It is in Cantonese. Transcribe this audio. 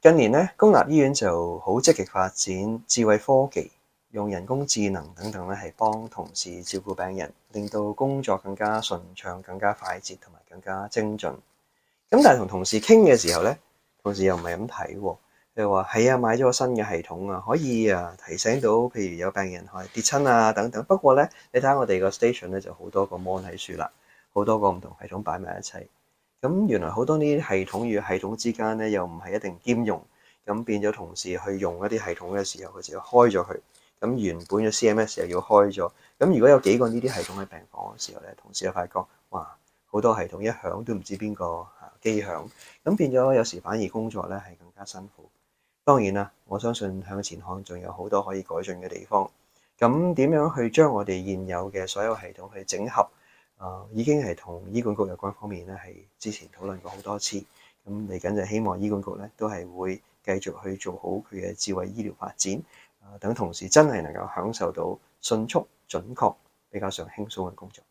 近年咧，公立醫院就好積極發展智慧科技，用人工智能等等咧，係幫同事照顧病人，令到工作更加順暢、更加快捷同埋更加精準。咁但係同同事傾嘅時候咧，同事又唔係咁睇喎。佢話係啊，買咗個新嘅系統啊，可以提醒到，譬如有病人係跌親啊等等。不過咧，你睇下我哋個 station 咧就好多個 mon 喺樹啦，好多個唔同系統擺埋一齊。咁原來好多呢啲系統與系統之間咧，又唔係一定兼容，咁變咗同事去用一啲系統嘅時候，佢就要開咗佢。咁原本嘅 CMS 又要開咗。咁如果有幾個呢啲系統喺病房嘅時候咧，同事又發覺哇，好多系統一響都唔知邊個機響，咁變咗有時反而工作咧係更加辛苦。當然啦，我相信向前看仲有好多可以改進嘅地方。咁點樣去將我哋現有嘅所有系統去整合？已經係同醫管局有關方面咧，係之前討論過好多次。咁嚟緊就希望醫管局咧都係會繼續去做好佢嘅智慧醫療發展。等同事真係能夠享受到迅速、準確、比較上輕鬆嘅工作。